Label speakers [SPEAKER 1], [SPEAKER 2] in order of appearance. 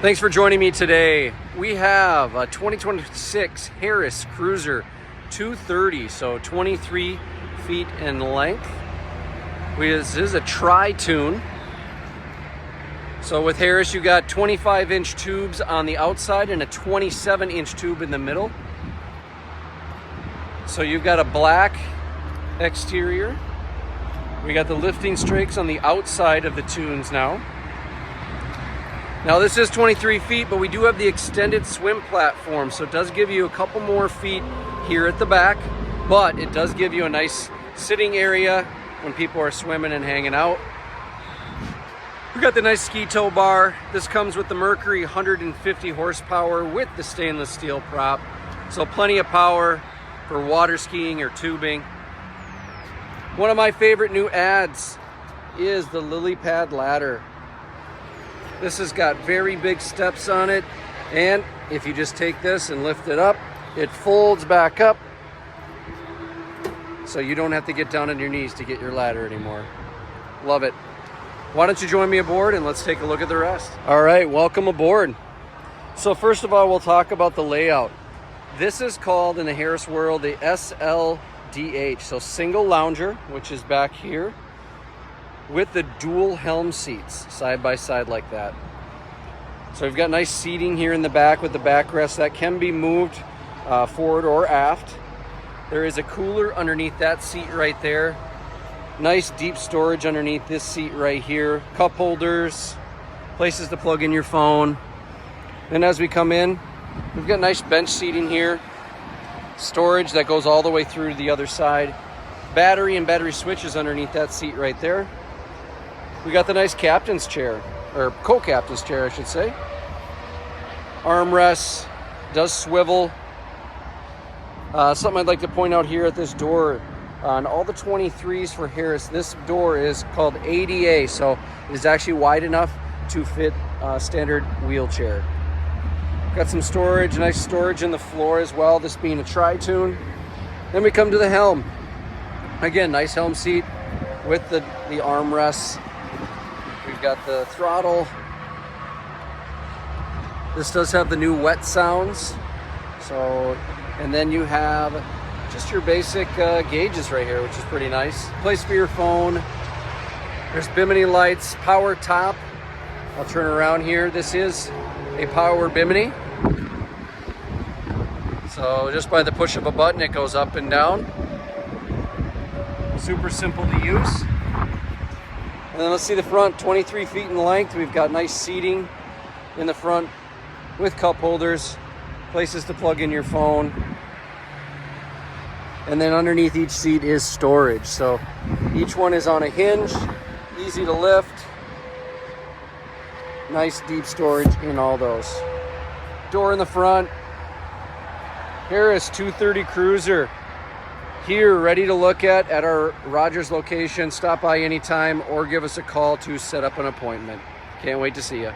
[SPEAKER 1] Thanks for joining me today. We have a 2026 Harris Cruiser 230, so 23 feet in length. This is a tri-tune. So with Harris, you got 25-inch tubes on the outside and a 27-inch tube in the middle. So you've got a black exterior. We got the lifting strakes on the outside of the tunes now. Now this is 23 feet, but we do have the extended swim platform, so it does give you a couple more feet here at the back, but it does give you a nice sitting area when people are swimming and hanging out. We got the nice ski tow bar. This comes with the Mercury 150 horsepower with the stainless steel prop, so plenty of power for water skiing or tubing. One of my favorite new adds is the lily pad ladder. This has got very big steps on it, and if you just take this and lift it up, it folds back up, so you don't have to get down on your knees to get your ladder anymore. Love it. Why don't you join me aboard and let's take a look at the rest. All right, welcome aboard. So first of all, we'll talk about the layout. This is called in the Harris world the SLDH, so single lounger, which is back here, with the dual helm seats side by side like that. So we've got nice seating here in the back with the backrest that can be moved forward or aft. There is a cooler underneath that seat right there. Nice deep storage underneath this seat right here. Cup holders, places to plug in your phone. Then as we come in, we've got nice bench seating here. Storage that goes all the way through to the other side. Battery and battery switches underneath that seat right there. We got the nice captain's chair, or co-captain's chair, I should say. Armrests, does swivel. Something I'd like to point out here at this door, on all the 23s for Harris, this door is called ADA, so it is actually wide enough to fit a standard wheelchair. Got some storage, nice storage in the floor as well, this being a tri-tune. Then we come to the helm. Again, nice helm seat with the armrests. We've got the throttle. This does have the new wet sounds. So, and then you have just your basic gauges right here, which is pretty nice. Place for your phone. There's bimini lights, power top. I'll turn around here. This is a power bimini. So just by the push of a button, it goes up and down. Super simple to use. And then let's see the front, 23 feet in length. We've got nice seating in the front with cup holders, places to plug in your phone. And then underneath each seat is storage. So each one is on a hinge, easy to lift. Nice deep storage in all those. Door in the front. Harris 230 Cruiser. Here, ready to look at our Rogers location. Stop by anytime or give us a call to set up an appointment. Can't wait to see you.